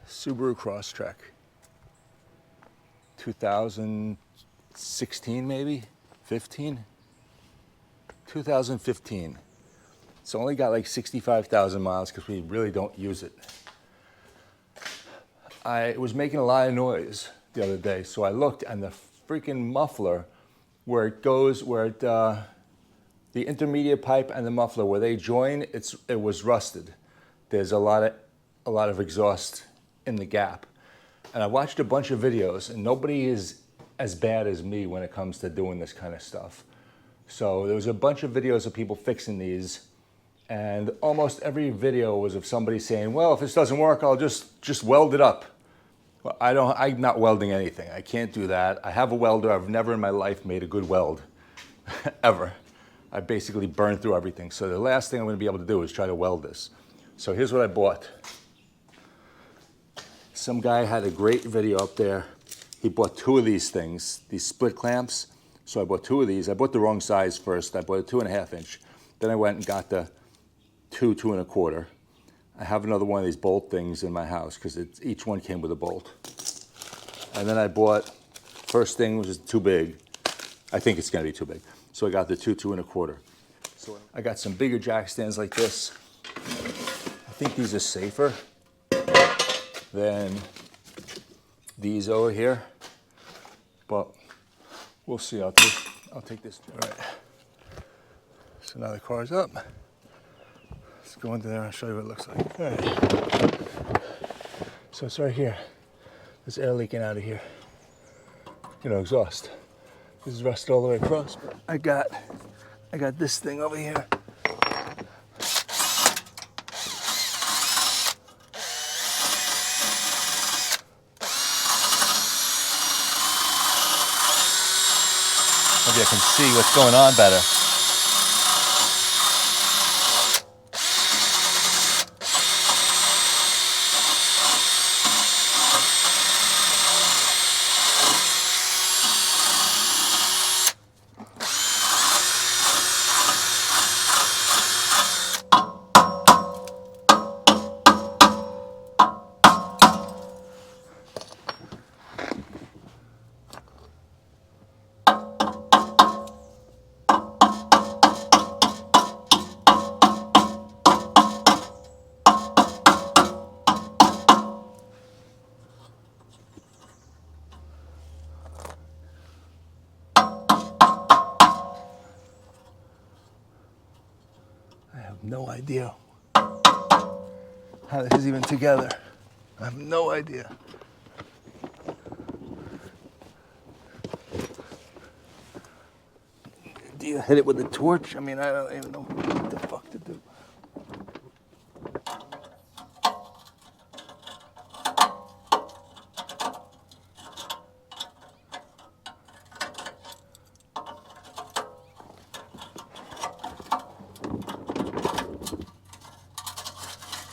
Subaru Crosstrek. 2016 maybe? 15? 2015. It's only got like 65,000 miles because we really don't use it. I was making a lot of noise the other day, so I looked, and the freaking muffler, where it goes, the intermediate pipe and the muffler, where they join, it was rusted. There's a lot of exhaust in the gap. And I watched a bunch of videos, and nobody is as bad as me when it comes to doing this kind of stuff. So there was a bunch of videos of people fixing these, and almost every video was of somebody saying, well, if this doesn't work, I'll just weld it up. Well, I'm not welding anything. I can't do that. I have a welder. I've never in my life made a good weld, ever. I basically burned through everything. So the last thing I'm going to be able to do is try to weld this. So here's what I bought. Some guy had a great video up there. He bought 2 of these things, these split clamps. So I bought 2 of these. I bought the wrong size first. I bought a 2.5 inch. Then I went and got the 2 2.25. I have another one of these bolt things in my house because each one came with a bolt. And then I bought, first thing was too big. I think it's going to be too big. So I got the 2 2.25. So I got some bigger jack stands like this. I think these are safer than these over here, but we'll see. I'll take this. All right. So now the car's up. Let's go into there and show you what it looks like. All right. So it's right here. There's air leaking out of here. You know, exhaust. This is rusted all the way across. But I got this thing over here. Maybe I can see what's going on better. I have no idea how this is even together. I have no idea. Do you hit it with a torch? I mean, I don't even know what the fuck to do.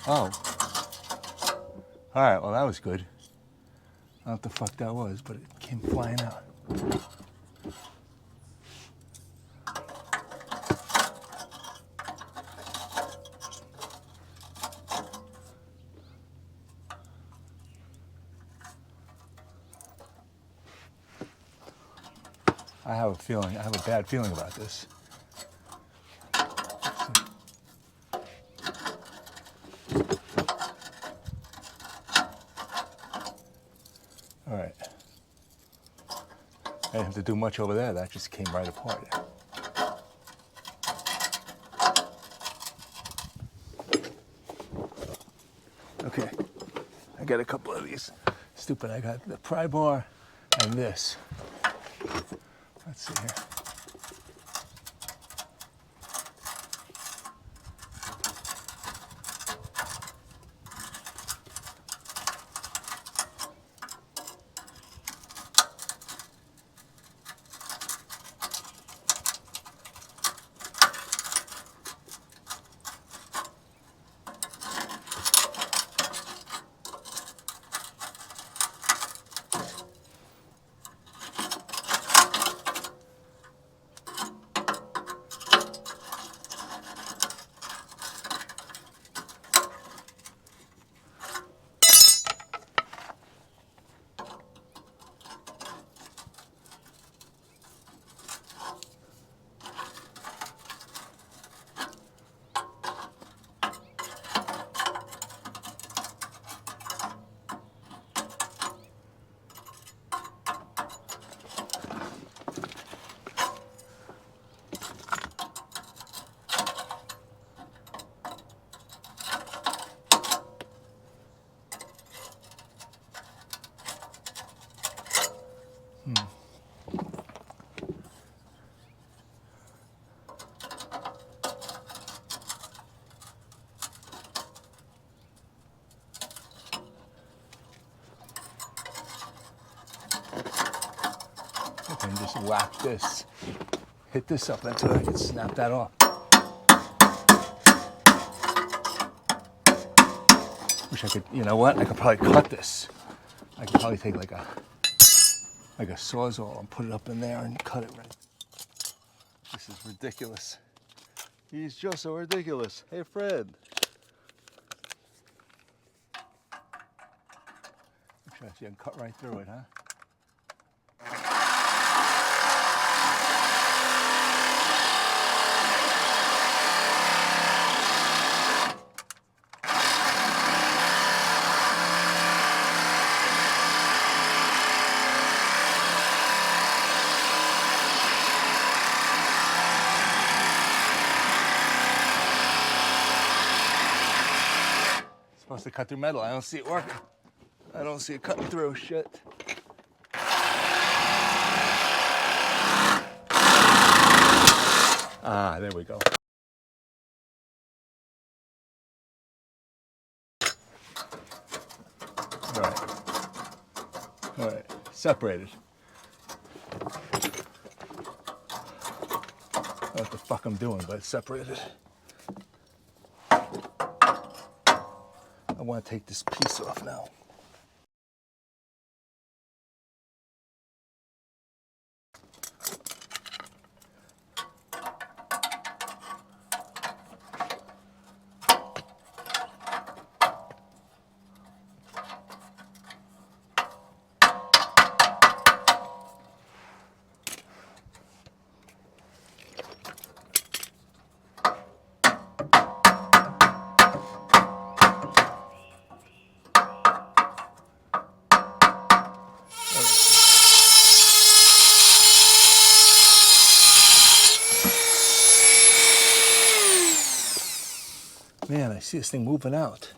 Oh. All right, well, that was good. I don't know what the fuck that was, but it came flying out. I have a bad feeling about this. All right. I didn't have to do much over there. That just came right apart. Okay. I got a couple of these. Stupid. I got the pry bar and this. Let's see here. and just whack this. Hit this up until I can snap that off. Wish I could, you know what? I could probably cut this. I could probably take like a Sawzall and put it up in there and cut it right. This is ridiculous. He's just so ridiculous. Hey, Fred. I'm sure you can cut right through it, huh? Supposed to cut through metal. I don't see it working. I don't see it cutting through shit. Ah, there we go. All right. All right. Separated. I don't know what the fuck I'm doing, but it's separated. I want to take this piece off now. Man, I see this thing moving out.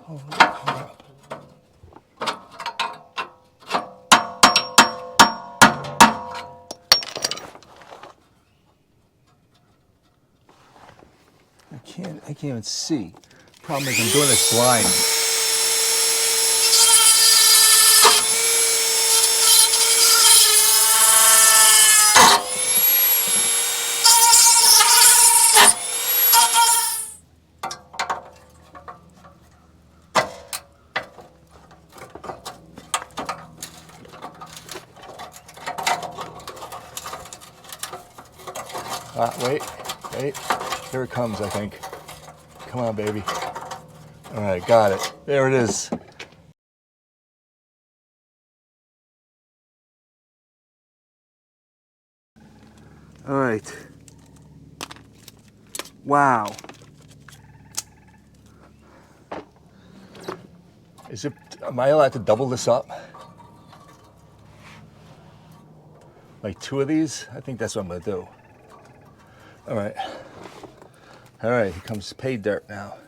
Holy crap. I can't even see. Problem is I'm doing this blind. Wait. Here it comes, I think. Come on, baby. All right, got it. There it is. All right. Wow. Am I allowed to double this up? Like 2 of these? I think that's what I'm gonna do. All right. All right, here comes pay dirt now.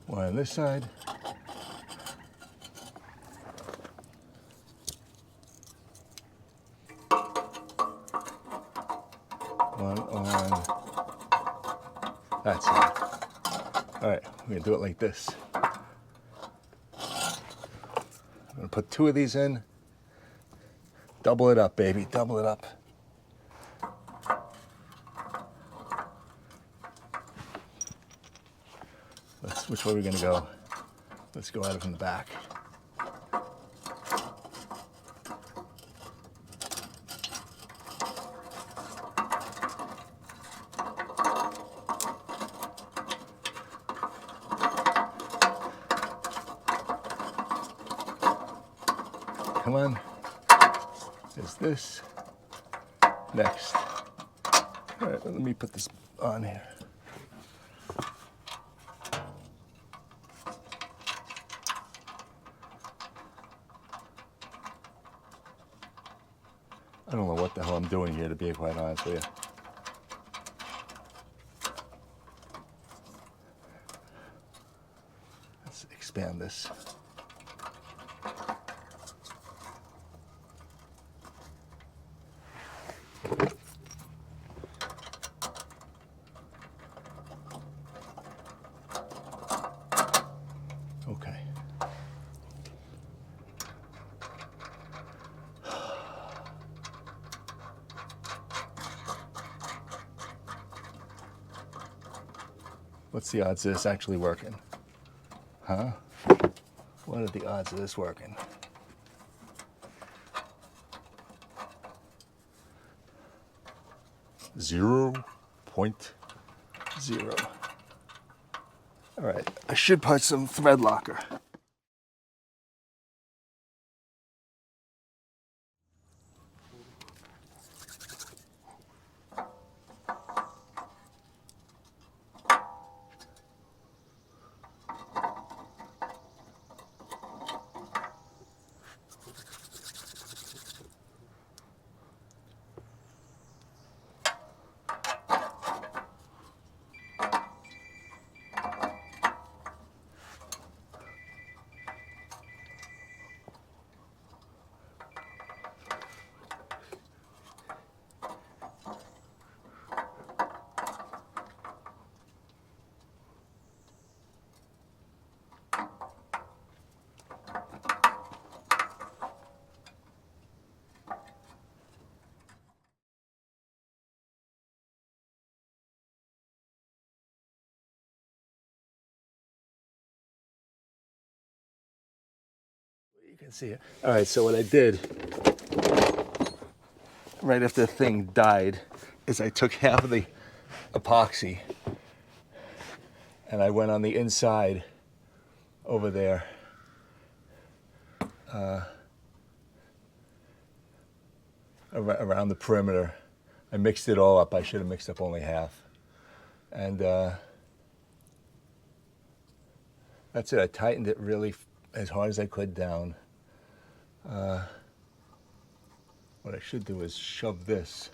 One on this side. One on that side. All right, we're gonna do it like this. I'm gonna put 2 of these in. Double it up, baby, double it up. Which way are we gonna go? Let's go at it from the back. Come on. There's this. Next. All right, let me put this on here. I don't know what the hell I'm doing here, to be quite honest with you. Let's expand this. What's the odds of this actually working? Huh? What are the odds of this working? .0. All right, I should put some thread locker. You can see it. All right, so what I did right after the thing died is I took half of the epoxy and I went on the inside over there around the perimeter. I mixed it all up. I should have mixed up only half. And that's it. I tightened it really as hard as I could down. What I should do is shove this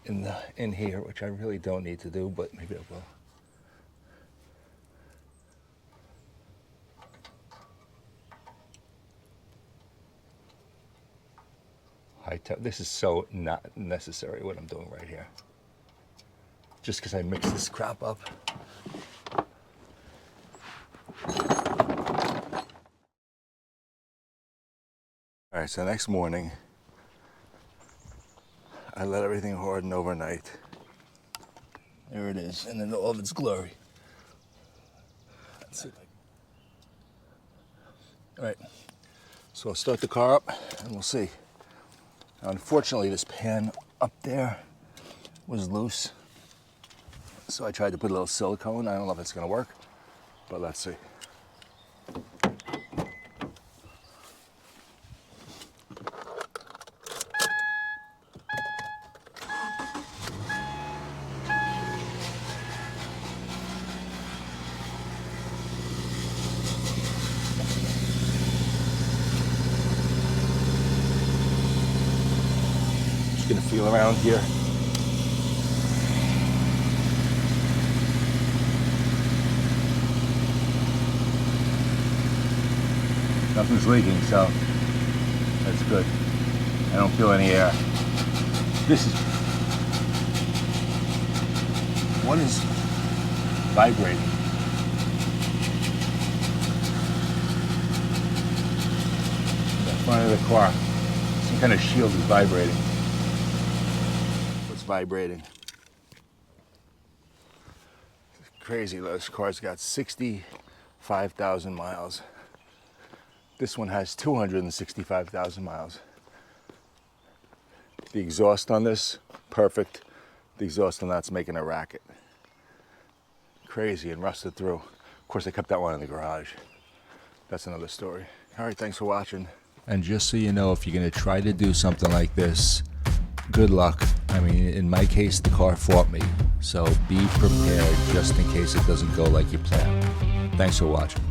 in here, which I really don't need to do, but maybe I will. This is so not necessary what I'm doing right here. Just because I mixed this crap up. All right, so next morning, I let everything harden overnight. There it is, in all of its glory. Let's see. All right, so I'll start the car up and we'll see. Now, unfortunately, this pan up there was loose. So I tried to put a little silicone. I don't know if it's gonna work, but let's see. Just gonna feel around here. Nothing's leaking, so that's good. I don't feel any air. This is what is vibrating? The front of the car. Some kind of shield is vibrating. What's vibrating? It's crazy. This car's got 65,000 miles. This one has 265,000 miles. The exhaust on this, perfect. The exhaust on that's making a racket. Crazy and rusted through. Of course, I kept that one in the garage. That's another story. All right, thanks for watching. And just so you know, if you're gonna try to do something like this, good luck. I mean, in my case, the car fought me. So be prepared just in case it doesn't go like you planned. Thanks for watching.